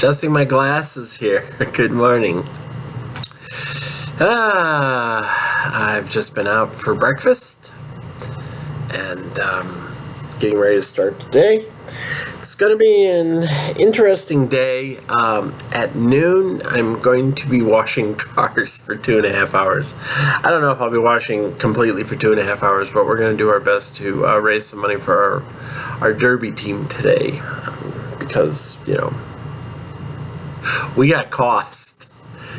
Adjusting my glasses here. Good morning. I've just been out for breakfast and getting ready to start today. It's going to be an interesting day. At noon, I'm going to be washing cars for 2.5 hours. I don't know if I'll be washing completely for 2.5 hours, but we're going to do our best to raise some money for our derby team today because, you know, we got cost.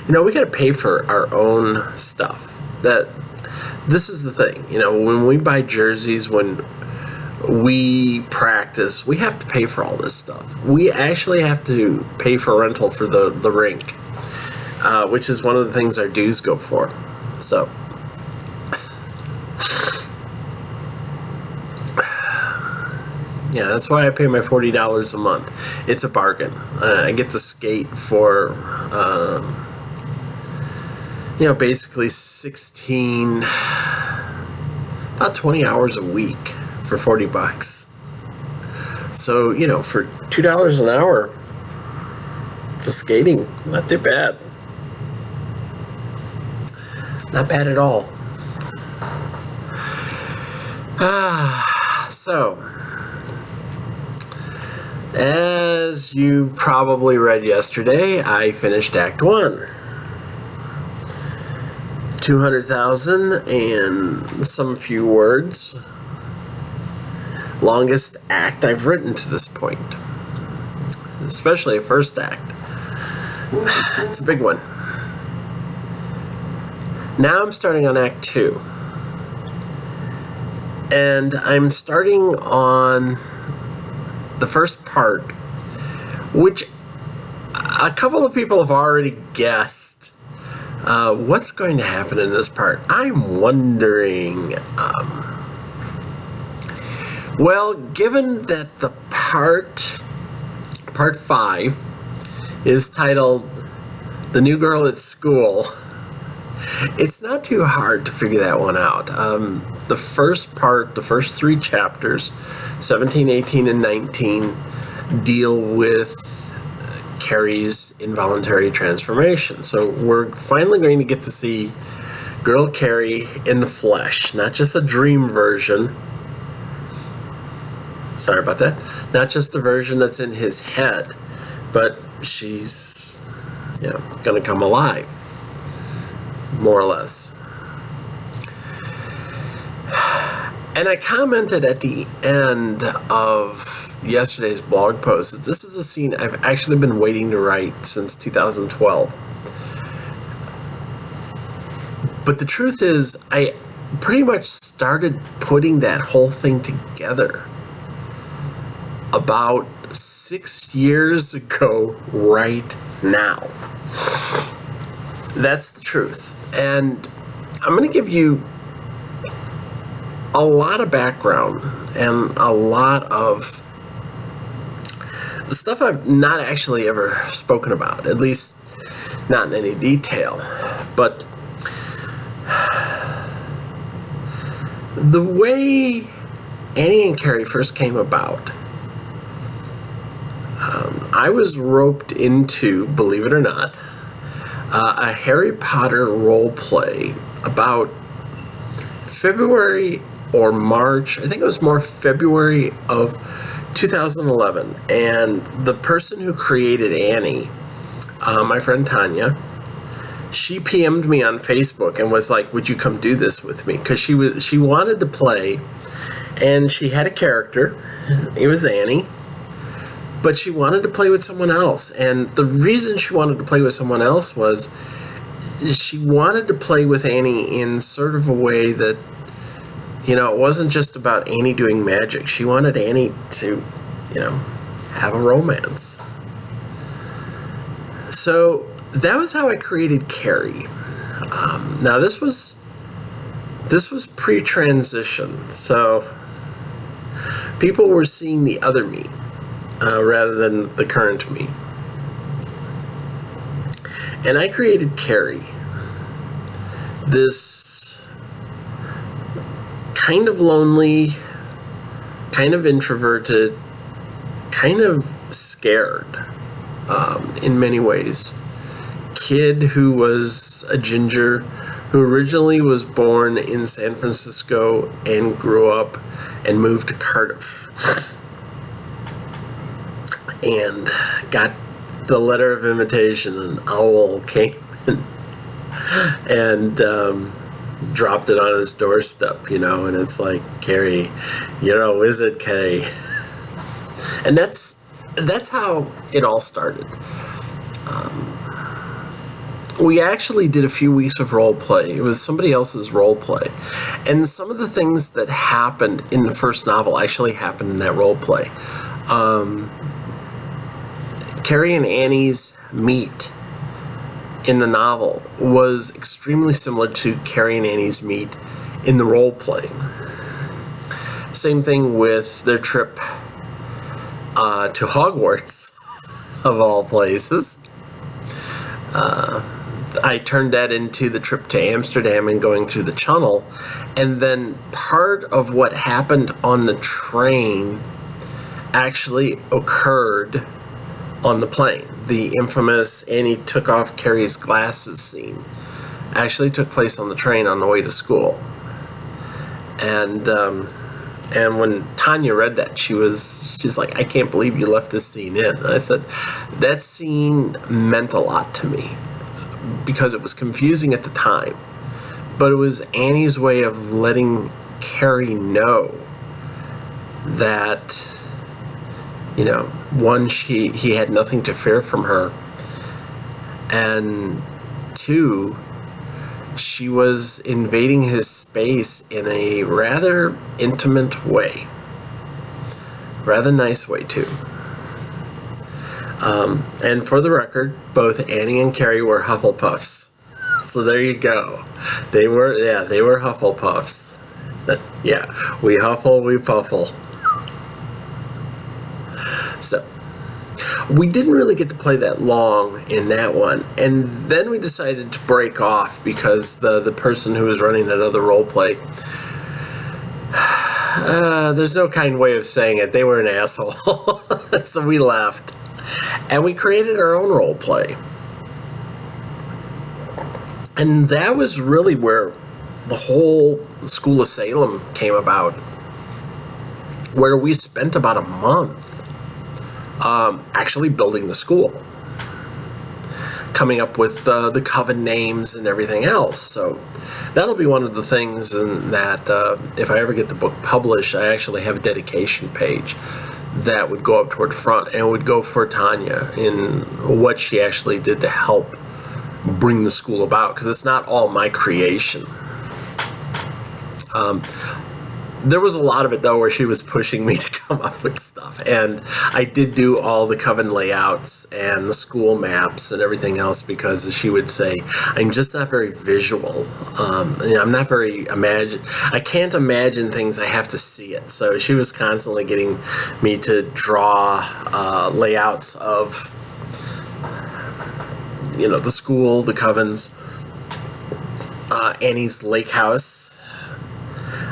You know, we got to pay for our own stuff. This is the thing. You know, when we buy jerseys, when we practice, we have to pay for all this stuff. We actually have to pay for rental for the rink, which is one of the things our dues go for. So, yeah, that's why I pay my $40 a month. It's a bargain. I get to skate for, you know, basically about 20 hours a week for $40. So, you know, for $2 an hour for skating, not too bad. Not bad at all. So, as you probably read yesterday, I finished Act 1. 200,000 and some few words. Longest act I've written to this point. Especially a first act. It's a big one. Now I'm starting on Act 2. And I'm starting on the first part, which a couple of people have already guessed what's going to happen in this part. I'm wondering, well, given that the part 5 is titled The New Girl at School, it's not too hard to figure that one out. The first part, the first 3 chapters, 17, 18, and 19, deal with Carrie's involuntary transformation. So we're finally going to get to see girl Carrie in the flesh, not just a dream version. Sorry about that. Not just the version that's in his head, but she's, you know, going to come alive, more or less. And I commented at the end of yesterday's blog post that this is a scene I've actually been waiting to write since 2012. But the truth is, I pretty much started putting that whole thing together about 6 years ago right now. That's the truth. And I'm going to give you a lot of background and a lot of the stuff I've not actually ever spoken about, at least not in any detail. But the way Annie and Carrie first came about, I was roped into, believe it or not, a Harry Potter role play about February or March. I think it was more February of 2011. And the person who created Annie, my friend Tanya, she PM'd me on Facebook and was like, would you come do this with me? Because she wanted to play, and she had a character. It was Annie. But she wanted to play with someone else. And the reason she wanted to play with someone else was she wanted to play with Annie in sort of a way that, you know, it wasn't just about Annie doing magic. She wanted Annie to, you know, have a romance. So that was how I created Carrie. Now this was pre-transition, so people were seeing the other me rather than the current me. And I created Carrie, this kind of lonely, kind of introverted, kind of scared in many ways. Kid who was a ginger, who originally was born in San Francisco and grew up and moved to Cardiff and got the letter of invitation. An owl came and dropped it on his doorstep, and it's like, Carrie, you're a wizard, Carrie. And that's how it all started. We actually did a few weeks of role play. It was somebody else's role play. And some of the things that happened in the first novel actually happened in that role play. Carrie and Annie's meet in the novel was extremely similar to Carrie and Annie's meet in the role play. Same thing with their trip to Hogwarts, of all places. I turned that into the trip to Amsterdam and going through the tunnel. And then part of what happened on the train actually occurred on the plane. The infamous Annie took off Carrie's glasses scene actually took place on the train on the way to school. And when Tanya read that, she's like, I can't believe you left this scene in. And I said, that scene meant a lot to me because it was confusing at the time, but it was Annie's way of letting Carrie know that, one, he had nothing to fear from her, and two, she was invading his space in a rather intimate way. Rather nice way, too. And for the record, both Annie and Carrie were Hufflepuffs. So there you go. They were Hufflepuffs. Yeah, we huffle, we puffle. So, we didn't really get to play that long in that one, and then we decided to break off because the person who was running that other role play, there's no kind way of saying it, they were an asshole. So we left, and we created our own role play. And that was really where the whole School of Salem came about, where we spent about a month actually building the school, coming up with the coven names and everything else. So that'll be one of the things that if I ever get the book published, I actually have a dedication page that would go up toward the front and would go for Tanya in what she actually did to help bring the school about, because it's not all my creation. There was a lot of it, though, where she was pushing me to come up with stuff. And I did do all the coven layouts and the school maps and everything else because, as she would say, I'm just not very visual. I'm not very I can't imagine things, I have to see it. So she was constantly getting me to draw layouts of, the school, the covens, Annie's lake house.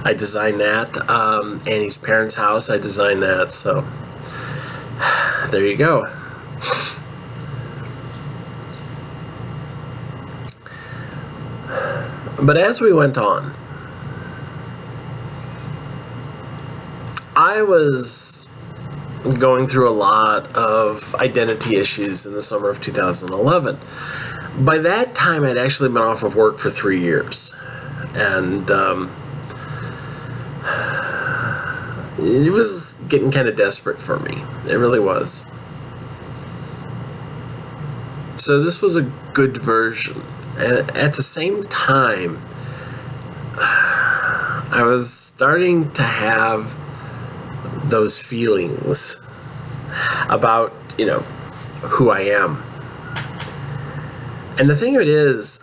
I designed that. Annie's parents' house, I designed that. So there you go. But as we went on, I was going through a lot of identity issues in the summer of 2011. By that time, I'd actually been off of work for 3 years. And it was getting kind of desperate for me. It really was. So this was a good version. And at the same time, I was starting to have those feelings about, who I am. And the thing of it is,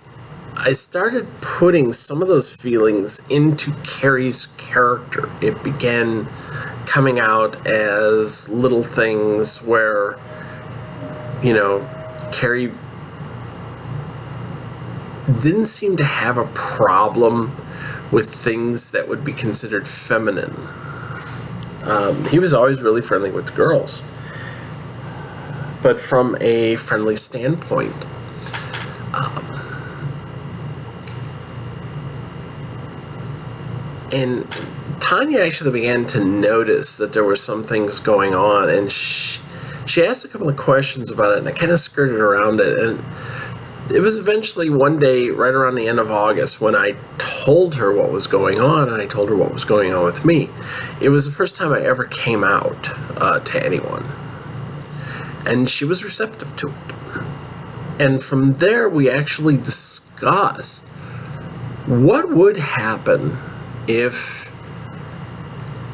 I started putting some of those feelings into Carrie's character. It began coming out as little things where, Carrie didn't seem to have a problem with things that would be considered feminine. He was always really friendly with the girls. but from a friendly standpoint. And Tanya actually began to notice that there were some things going on, and she asked a couple of questions about it, and I kind of skirted around it. And it was eventually one day, right around the end of August, when I told her what was going on, and I told her what was going on with me. It was the first time I ever came out to anyone, and she was receptive to it. And from there, we actually discussed what would happen if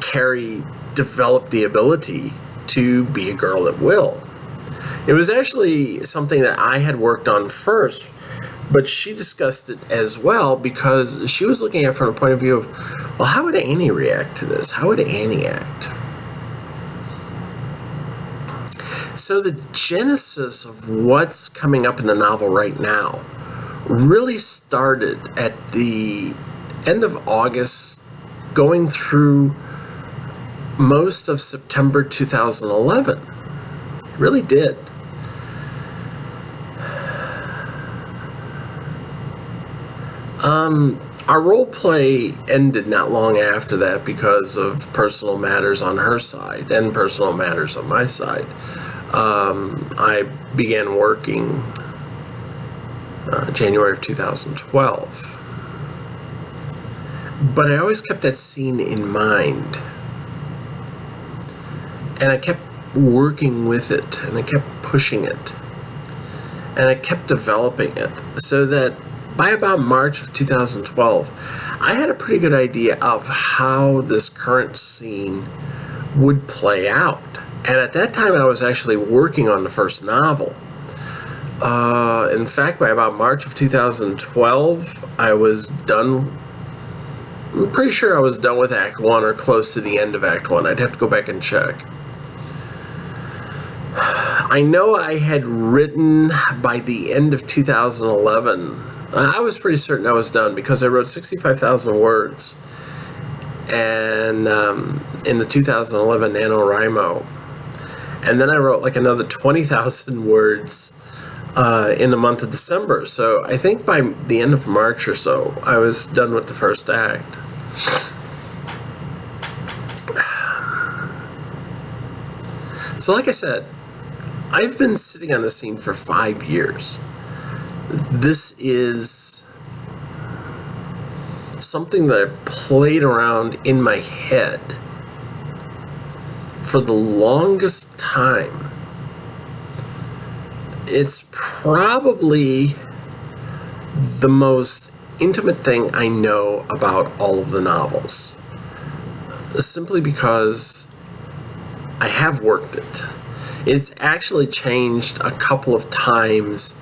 Carrie developed the ability to be a girl at will. It was actually something that I had worked on first, but she discussed it as well because she was looking at it from a point of view of, well, how would Annie react to this? How would Annie act? So the genesis of what's coming up in the novel right now really started at the end of August, going through most of September 2011. It really did. Our role play ended not long after that because of personal matters on her side and personal matters on my side. I began working January of 2012. But I always kept that scene in mind. And I kept working with it, and I kept pushing it. And I kept developing it, so that by about March of 2012, I had a pretty good idea of how this current scene would play out. And at that time, I was actually working on the first novel. In fact, by about March of 2012, I was done. I'm pretty sure I was done with Act 1 or close to the end of Act 1. I'd have to go back and check. I know I had written by the end of 2011. I was pretty certain I was done because I wrote 65,000 words. And in the 2011 NaNoWriMo. And then I wrote like another 20,000 words in the month of December. So I think by the end of March or so, I was done with the first act. So like I said, I've been sitting on the scene for 5 years. This is something that I've played around in my head for the longest time. It's probably the most intimate thing I know about all of the novels, simply because I have worked it. It's actually changed a couple of times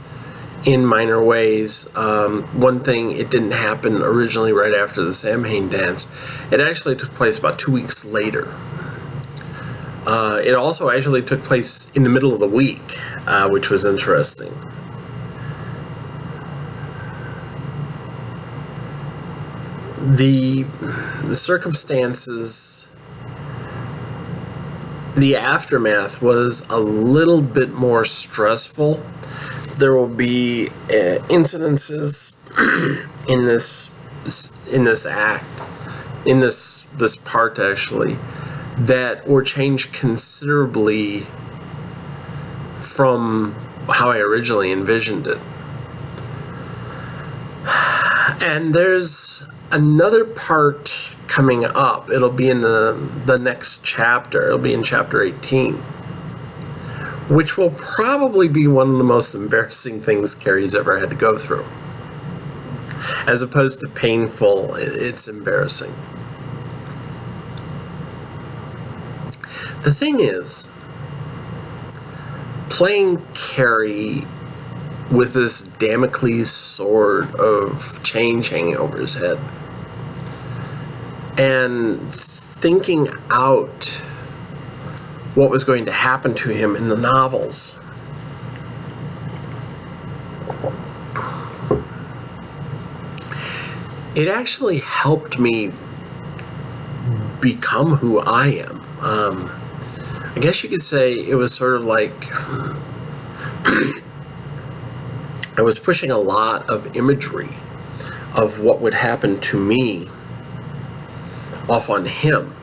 in minor ways. One thing, it didn't happen originally right after the Samhain dance. It actually took place about 2 weeks later. It also actually took place in the middle of the week, which was interesting. The circumstances, the aftermath was a little bit more stressful. There will be incidences in this act, in this part actually, that were changed considerably from how I originally envisioned it. And there's another part coming up. It'll be in the next chapter. It'll be in chapter 18, which will probably be one of the most embarrassing things Carrie's ever had to go through. As opposed to painful, it's embarrassing. The thing is, playing Carrie with this Damocles sword of change hanging over his head, and thinking out what was going to happen to him in the novels. It actually helped me become who I am. I guess you could say it was sort of like I was pushing a lot of imagery of what would happen to me off on him,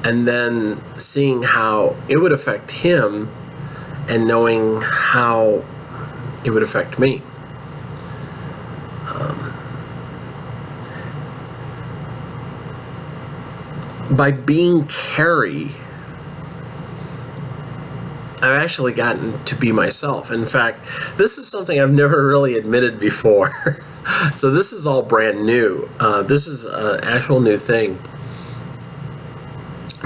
and then seeing how it would affect him and knowing how it would affect me. By being Carrie, I've actually gotten to be myself. In fact, this is something I've never really admitted before. So this is all brand new. This is an actual new thing.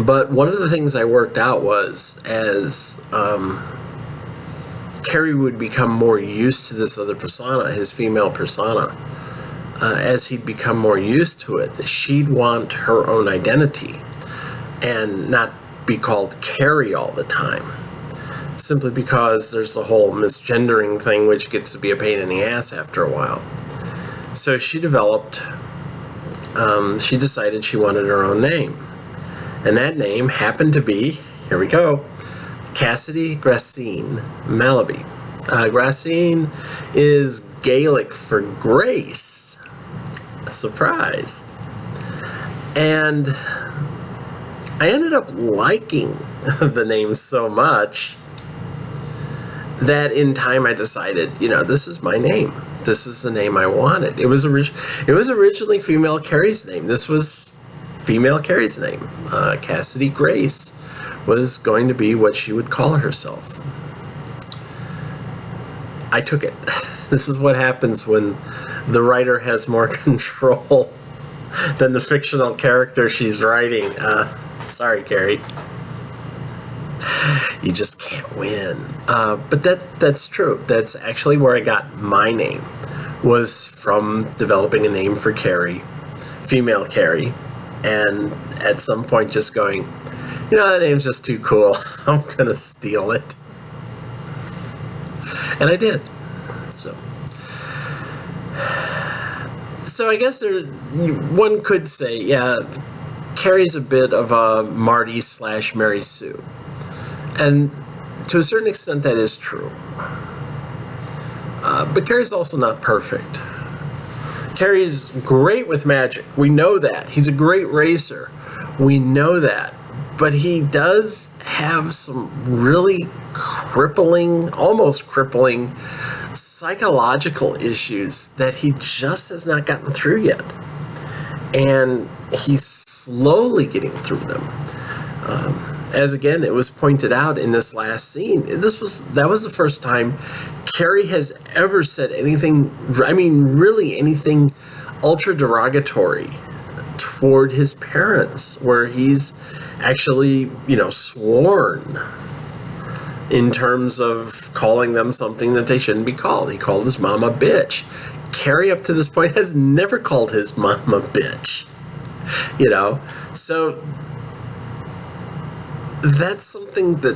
But one of the things I worked out was as Carrie would become more used to this other persona, his female persona, as he'd become more used to it, she'd want her own identity and not be called Carrie all the time. Simply because there's the whole misgendering thing, which gets to be a pain in the ass after a while. So she decided she wanted her own name. And that name happened to be, here we go, Cassidy Gracine Malaby. Gracine is Gaelic for grace. A surprise. And I ended up liking the name so much that in time I decided, this is my name. This is the name I wanted. It was originally female Carrie's name. This was female Carrie's name. Cassidy Grace was going to be what she would call herself. I took it. This is what happens when the writer has more control than the fictional character she's writing. Sorry, Carrie. You just can't win. But that's true. That's actually where I got my name, was from developing a name for Carrie, female Carrie, and at some point just going, that name's just too cool. I'm going to steal it. And I did. So I guess one could say, yeah, Carrie's a bit of a Marty / Mary Sue. And to a certain extent that is true. But Carrie's also not perfect. Carrie's great with magic. We know that. He's a great racer. We know that. But he does have some really almost crippling psychological issues that he just has not gotten through yet. And he's slowly getting through them. As again, it was pointed out in this last scene, that was the first time Carrie has ever said anything, really anything ultra derogatory toward his parents, where he's actually, sworn in terms of calling them something that they shouldn't be called. He called his mom a bitch. Carrie, up to this point, has never called his mom a bitch. So that's something that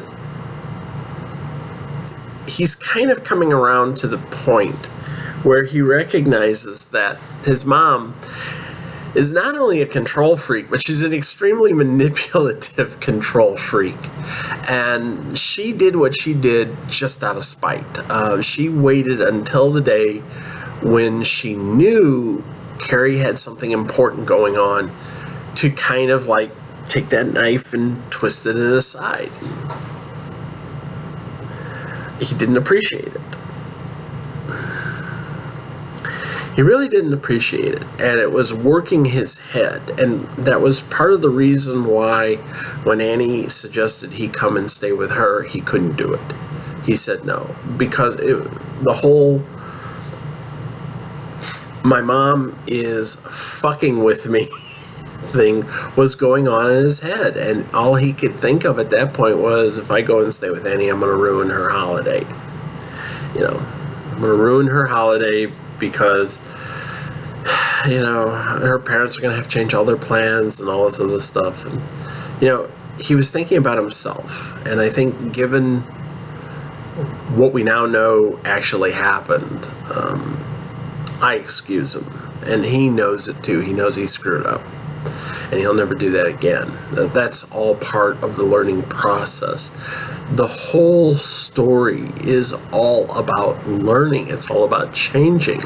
he's kind of coming around to the point where he recognizes that his mom is not only a control freak, but she's an extremely manipulative control freak. And she did what she did just out of spite. She waited until the day when she knew Carrie had something important going on to kind of take that knife and twist it in his side. He didn't appreciate it. He really didn't appreciate it, and it was working his head, and that was part of the reason why when Annie suggested he come and stay with her, he couldn't do it. He said no, because the whole "my mom is fucking with me" thing was going on in his head, and all he could think of at that point was, if I go and stay with Annie, I'm going to ruin her holiday. I'm going to ruin her holiday because her parents are going to have to change all their plans and all this other stuff. And he was thinking about himself, and I think given what we now know actually happened, I excuse him, and he knows it too. He knows he screwed up, and he'll never do that again. That's all part of the learning process. The whole story is all about learning. It's all about changing.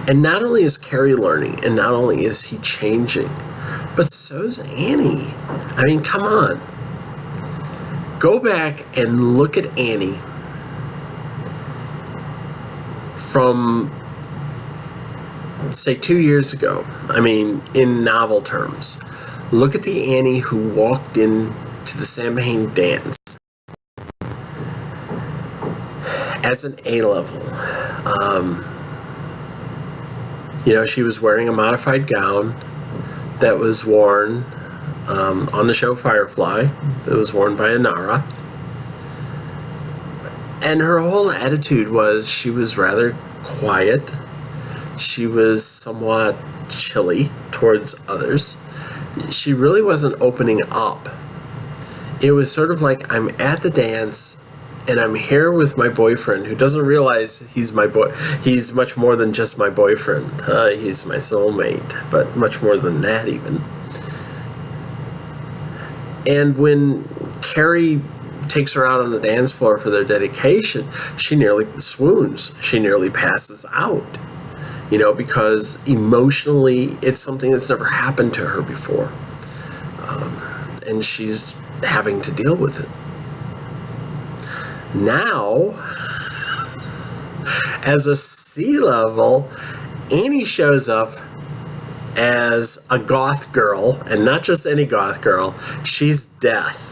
And not only is Carrie learning, and not only is he changing, but so's Annie. I mean, come on. Go back and look at Annie from, say, 2 years ago. I mean, in novel terms. Look at the Annie who walked in to the Samhain dance as an A-level. She was wearing a modified gown that was worn on the show Firefly, that was worn by Inara. And her whole attitude was she was rather quiet. She was somewhat chilly towards others. She really wasn't opening up. It was sort of like, I'm at the dance and I'm here with my boyfriend who doesn't realize he's my boy. He's much more than just my boyfriend. He's my soulmate, but much more than that even. And when Carrie takes her out on the dance floor for their dedication, she nearly swoons. She nearly passes out. Because emotionally, it's something that's never happened to her before. And she's having to deal with it. Now, as a C-level, Annie shows up as a goth girl, and not just any goth girl. She's death.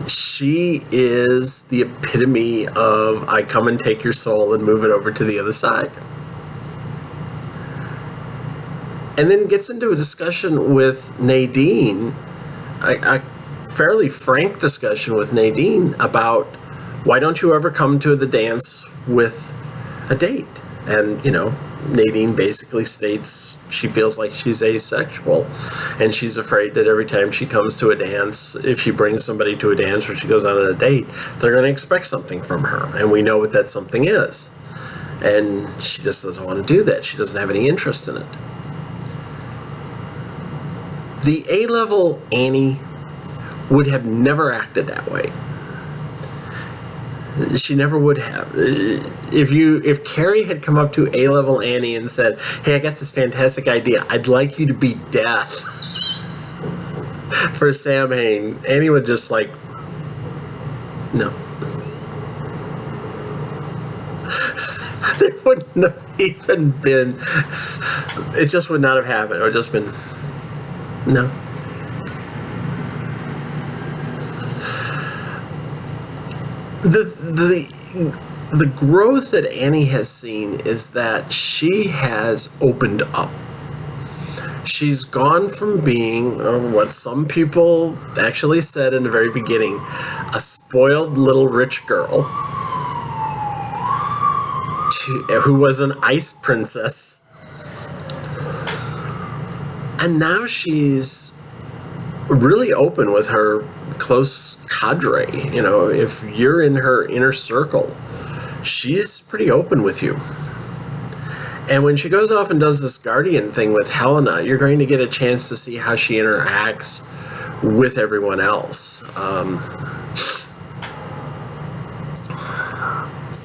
She is the epitome of, I come and take your soul and move it over to the other side. And then gets into a discussion with Nadine, a fairly frank discussion with Nadine about, why don't you ever come to the dance with a date? And, Nadine basically states she feels like she's asexual, and she's afraid that every time she comes to a dance, if she brings somebody to a dance or she goes out on a date, they're going to expect something from her, and we know what that something is. And she just doesn't want to do that. She doesn't have any interest in it. The A-level Annie would have never acted that way. She never would have. If Carrie had come up to A-level Annie and said, hey, I got this fantastic idea. I'd like you to be Death for Samhain, Annie would just like, no. There wouldn't have even been, it just would not have happened. It would just been, no. The growth that Annie has seen is that she has opened up. She's gone from being what some people actually said in the very beginning, a spoiled little rich girl who was an ice princess. And now she's really open with her close cadre. If you're in her inner circle, she's pretty open with you. And when she goes off and does this guardian thing with Helena, you're going to get a chance to see how she interacts with everyone else.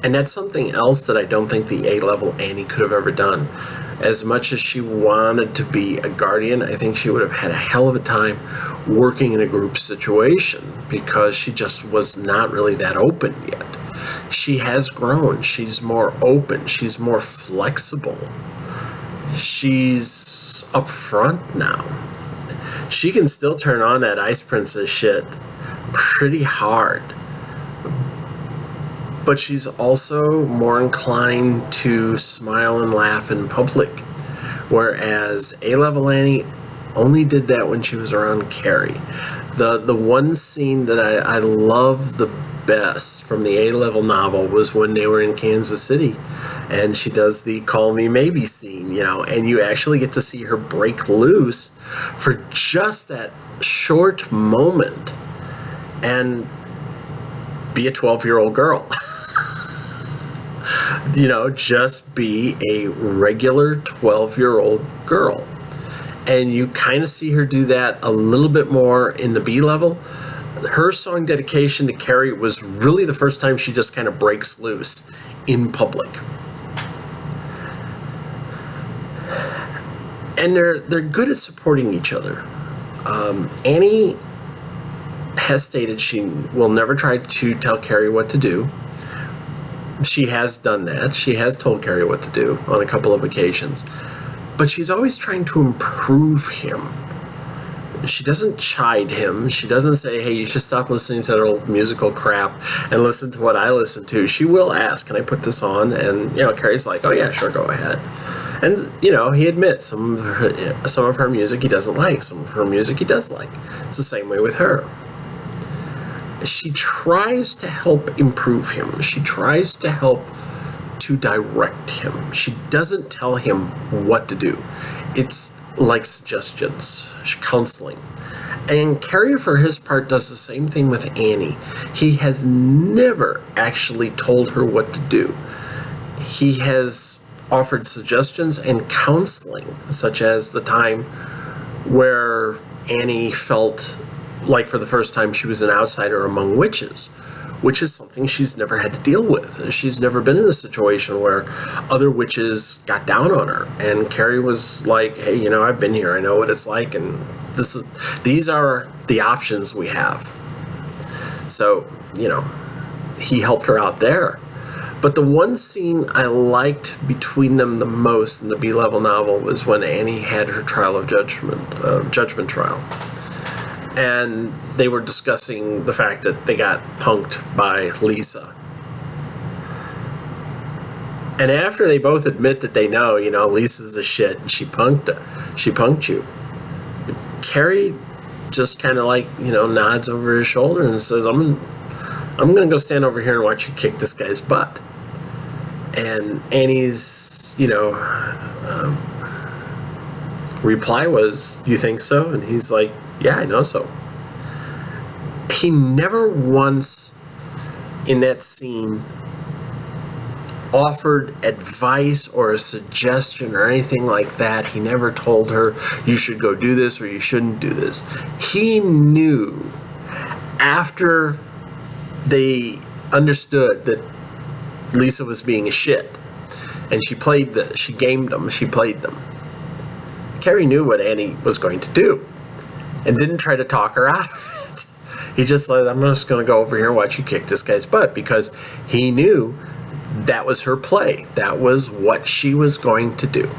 And that's something else that I don't think the A-level Annie could have ever done. As much as she wanted to be a guardian, I think she would have had a hell of a time working in a group situation because she just was not really that open yet. She has grown. She's more open. She's more flexible. She's up front now. She can still turn on that Ice Princess shit pretty hard. But she's also more inclined to smile and laugh in public. Whereas A-level Annie only did that when she was around Carrie. The one scene that I love the best from the A-level novel was when they were in Kansas City. And she does the Call Me Maybe scene, and you actually get to see her break loose for just that short moment and be a 12-year-old girl. Just be a regular 12-year-old girl. And you kind of see her do that a little bit more in the B level. Her song dedication to Carrie was really the first time she just kind of breaks loose in public. And they're good at supporting each other. Annie has stated she will never try to tell Carrie what to do. She has done that. She has told Carrie what to do on a couple of occasions. But she's always trying to improve him. She doesn't chide him. She doesn't say, hey, you should stop listening to that old musical crap and listen to what I listen to. She will ask, can I put this on? And, Carrie's like, oh, yeah, sure, go ahead. And, he admits some of her music he doesn't like. Some of her music he does like. It's the same way with her. She tries to help improve him. She tries to help to direct him. She doesn't tell him what to do. It's like suggestions, counseling. And Carrie, for his part, does the same thing with Annie. He has never actually told her what to do. He has offered suggestions and counseling, such as the time where Annie felt like for the first time she was an outsider among witches, which is something she's never had to deal with. She's never been in a situation where other witches got down on her. And Carrie was like, hey, I've been here. I know what it's like. And these are the options we have. So, he helped her out there. But the one scene I liked between them the most in the B-level novel was when Annie had her trial of judgment trial. And they were discussing the fact that they got punked by Lisa. And after they both admit that they know, Lisa's a shit and she punked you. Carrie just kind of like, nods over his shoulder and says, I'm going to go stand over here and watch you kick this guy's butt. And Annie's, reply was, you think so? And he's like, yeah, I know so. He never once in that scene offered advice or a suggestion or anything like that. He never told her, you should go do this or you shouldn't do this. He knew after they understood that Lisa was being a shit and she gamed them, she played them. Carrie knew what Annie was going to do and didn't try to talk her out of it. He just said, I'm just going to go over here and watch you kick this guy's butt, because he knew that was her play. That was what she was going to do.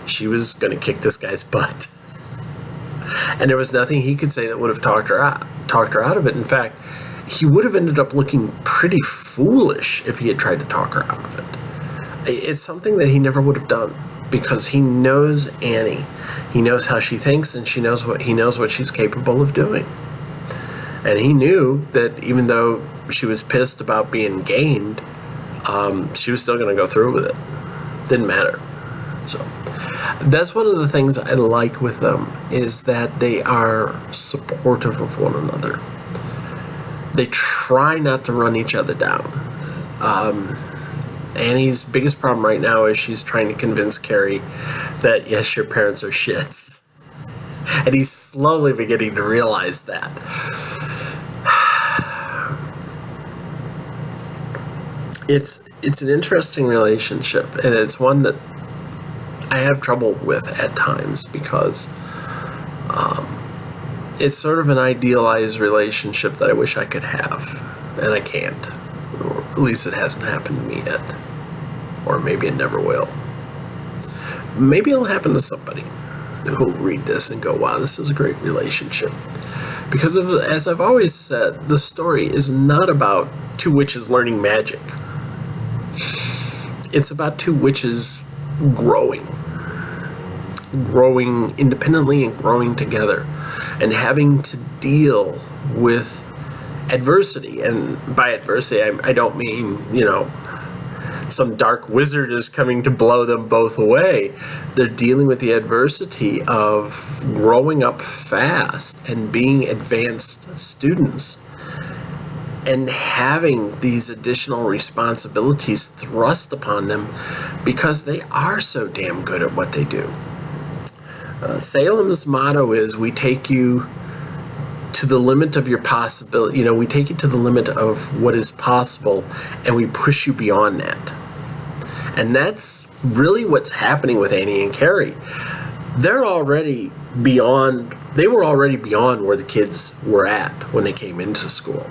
She was going to kick this guy's butt. And there was nothing he could say that would have talked her out of it. In fact, he would have ended up looking pretty foolish if he had tried to talk her out of it. It's something that he never would have done, because he knows Annie. He knows how she thinks, and he knows what she's capable of doing. And he knew that even though she was pissed about being gamed, she was still going to go through with it. Didn't matter. So that's one of the things I like with them, is that they are supportive of one another. They try not to run each other down. Annie's biggest problem right now is she's trying to convince Carrie that, yes, your parents are shits. And he's slowly beginning to realize that. It's an interesting relationship, and it's one that I have trouble with at times, because it's sort of an idealized relationship that I wish I could have, and I can't. Or at least it hasn't happened to me yet. Or maybe it never will. Maybe it'll happen to somebody who'll read this and go, wow, this is a great relationship. Because as I've always said, the story is not about two witches learning magic. It's about two witches growing independently and growing together, and having to deal with adversity. And by adversity, I don't mean, some dark wizard is coming to blow them both away. They're dealing with the adversity of growing up fast and being advanced students, and having these additional responsibilities thrust upon them because they are so damn good at what they do. Salem's motto is, we take you to to the limit of your possibility. You know, we take you to the limit of what is possible, and we push you beyond that. And that's really what's happening with Annie and Carrie. They were already beyond where the kids were at when they came into school.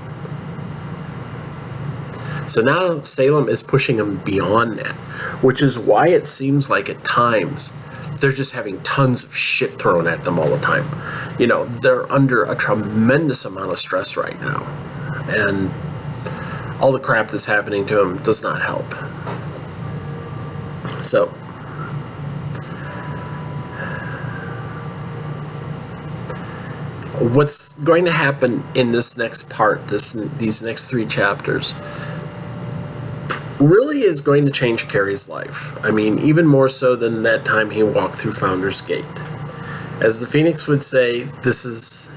So now Salem is pushing them beyond that, which is why it seems like at times they're just having tons of shit thrown at them all the time. You know, they're under a tremendous amount of stress right now, and all the crap that's happening to them does not help. So what's going to happen in this next part, these next 3 chapters, really is going to change Carrie's life. I mean, even more so than that time he walked through Founder's Gate. As the Phoenix would say,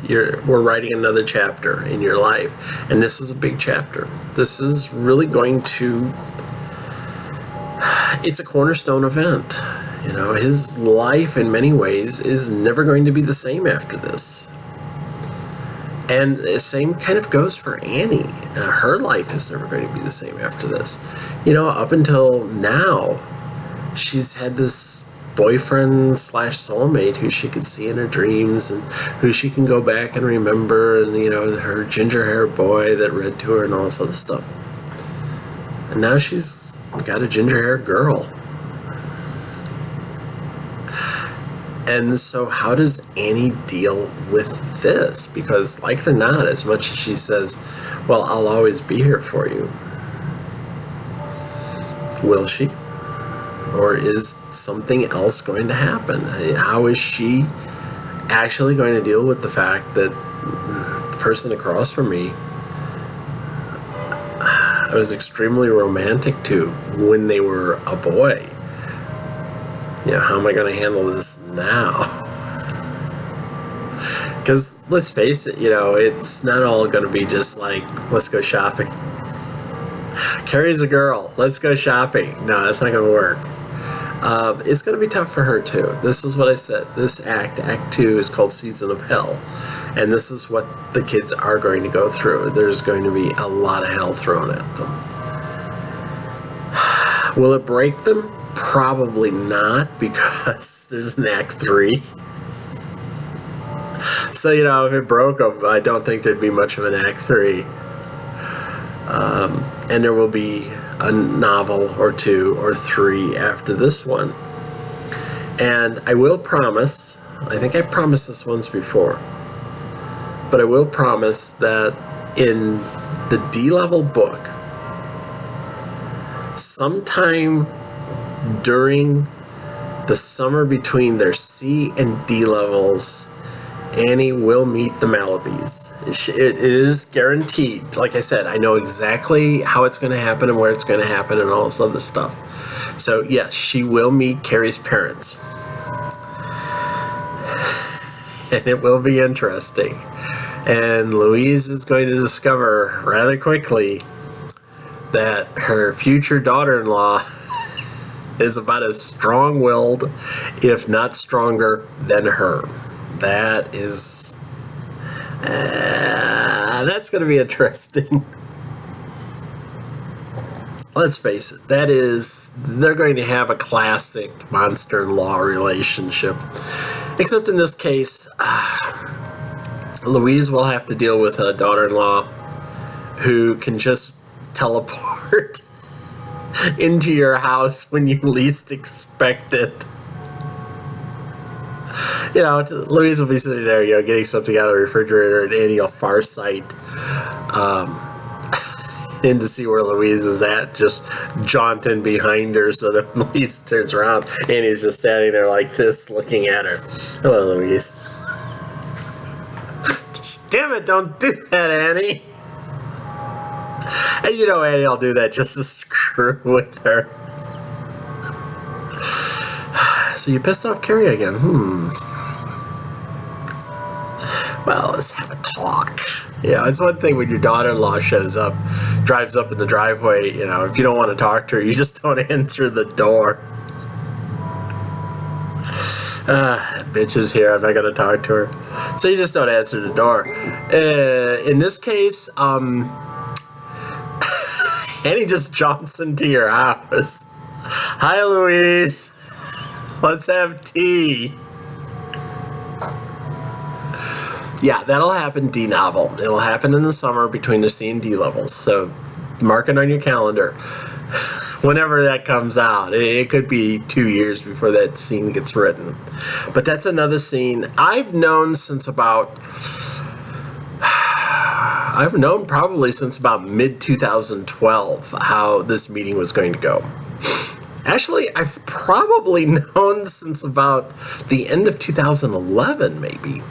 we're writing another chapter in your life, and this is a big chapter. This is really going to, it's a cornerstone event. You know, his life in many ways is never going to be the same after this. And the same kind of goes for Annie. Her life is never going to be the same after this. You know, up until now, she's had this boyfriend / soulmate who she could see in her dreams and who she can go back and remember, and, you know, her ginger hair boy that read to her and all this other stuff. And now she's got a ginger hair girl. And so how does Annie deal with this? Because, like it or not, as much as she says, well, I'll always be here for you, will she? Or is something else going to happen? How is she actually going to deal with the fact that the person across from me I was extremely romantic to when they were a boy? You know, how am I going to handle this now? Because let's face it, you know, it's not all going to be just like, let's go shopping. Carrie's a girl, let's go shopping. No, that's not going to work. It's going to be tough for her too. This is what I said. This Act 2, is called Season of Hell. And this is what the kids are going to go through. There's going to be a lot of hell thrown at them. Will it break them? Probably not, because there's an Act 3. So, you know, if it broke them, I don't think there'd be much of an Act 3. And there will be a novel or 2 or 3 after this one. And I will promise, I think I promised this once before, but I will promise that in the D-level book, sometime during the summer between their C and D levels, Annie will meet the Malabys. It is guaranteed. Like I said, I know exactly how it's going to happen and where it's going to happen and all this other stuff. So yes, she will meet Carrie's parents. And it will be interesting. And Louise is going to discover rather quickly that her future daughter-in-law is about as strong-willed, if not stronger, than her. That is... that's going to be interesting. Let's face it, they're going to have a classic monster-in-law relationship. Except in this case, Louise will have to deal with a daughter-in-law who can just teleport into your house when you least expect it. You know, Louise will be sitting there, you know, getting something out of the refrigerator, and Annie will farsight in to see where Louise is at, just jaunting behind her, so that when Louise turns around, Annie's just standing there like this, looking at her. Hello, Louise. Just, damn it, don't do that, Annie. And you know Annie will do that just to screw with her. So you pissed off Carrie again? Well, let's have a talk. You know, it's one thing when your daughter-in-law shows up, drives up in the driveway, you know, if you don't want to talk to her, you just don't answer the door. That bitch is here. I'm not going to talk to her. So you just don't answer the door. In this case, Annie just jumps into your house. Hi, Louise. Let's have tea. Yeah, that'll happen D novel. It'll happen in the summer between the C and D levels. So mark it on your calendar. Whenever that comes out. It could be 2 years before that scene gets written. But that's another scene I've known probably since about mid-2012 how this meeting was going to go. Actually, I've probably known since about the end of 2011, maybe.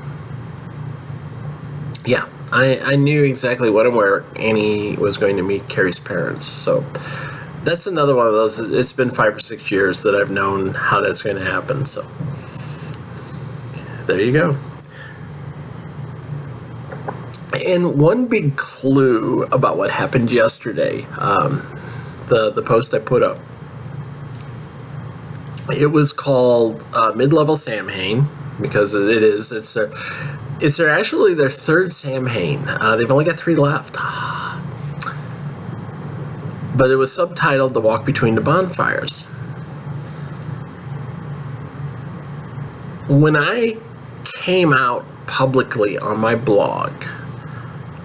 Yeah, I knew exactly when and where Annie was going to meet Carrie's parents. So that's another one of those. It's been 5 or 6 years that I've known how that's going to happen. So there you go. And one big clue about what happened yesterday, the post I put up, it was called Mid-Level Samhain, because it's actually their third Samhain. They've only got 3 left. But it was subtitled The Walk Between the Bonfires. When I came out publicly on my blog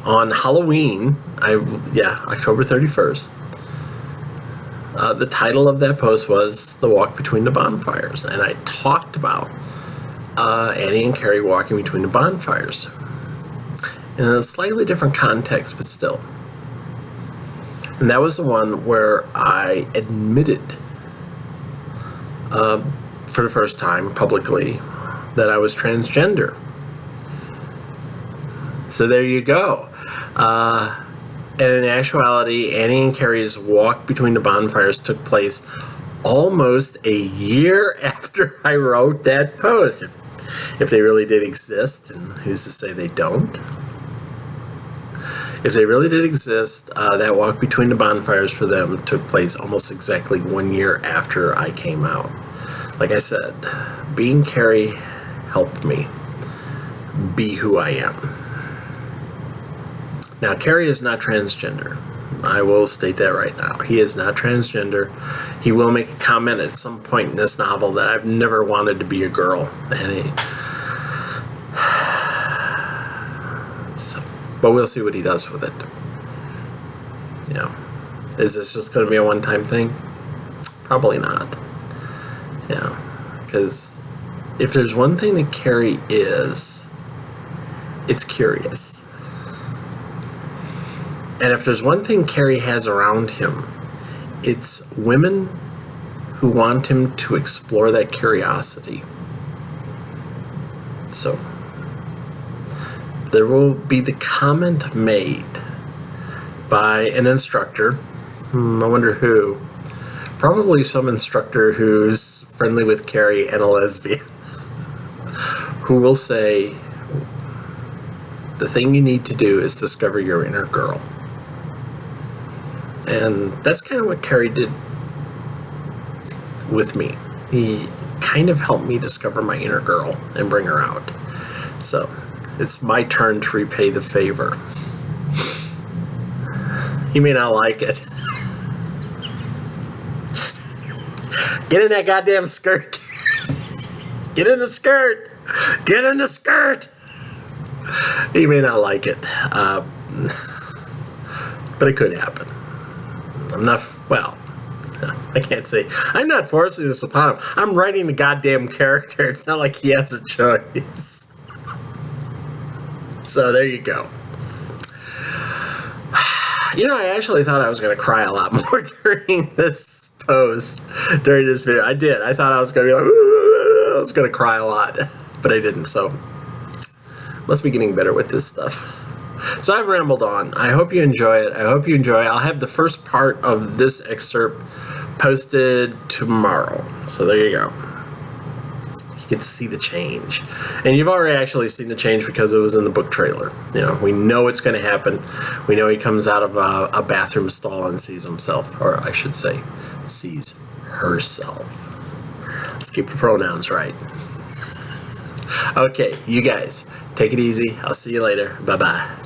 on Halloween, October 31st, the title of that post was The Walk Between the Bonfires, and I talked about Annie and Carrie walking between the bonfires in a slightly different context, but still. And that was the one where I admitted for the first time publicly that I was transgender. So there you go. And in actuality, Annie and Carrie's walk between the bonfires took place almost a year after I wrote that post. If they really did exist, and who's to say they don't? If they really did exist, that walk between the bonfires for them took place almost exactly 1 year after I came out. Like I said, being Carrie helped me be who I am. Now, Carrie is not transgender. I will state that right now. He is not transgender. He will make a comment at some point in this novel that I've never wanted to be a girl. But we'll see what he does with it. Is this just going to be a one-time thing? Probably not. Because if there's one thing that Carrie is, it's curious. And if there's one thing Carrie has around him, it's women who want him to explore that curiosity. So there will be the comment made by an instructor. I wonder who. Probably some instructor who's friendly with Carrie and a lesbian. Who will say, the thing you need to do is discover your inner girl. And that's kind of what Carrie did with me. He kind of helped me discover my inner girl and bring her out. So it's my turn to repay the favor. You may not like it. Get in that goddamn skirt. Get in the skirt. Get in the skirt. You may not like it. But it could happen. I can't say. I'm not forcing this upon him. I'm writing the goddamn character. It's not like he has a choice. So there you go. I actually thought I was going to cry a lot more during this post, during this video. I did. I thought I was going to be like, I was going to cry a lot, but I didn't. So must be getting better with this stuff. So I've rambled on. I hope you enjoy it. I'll have the first part of this excerpt posted tomorrow. So there you go. You get to see the change. And you've already actually seen the change because it was in the book trailer. We know it's going to happen. We know he comes out of a bathroom stall and sees himself. Or I should say, sees herself. Let's keep the pronouns right. Okay, you guys, take it easy. I'll see you later. Bye-bye.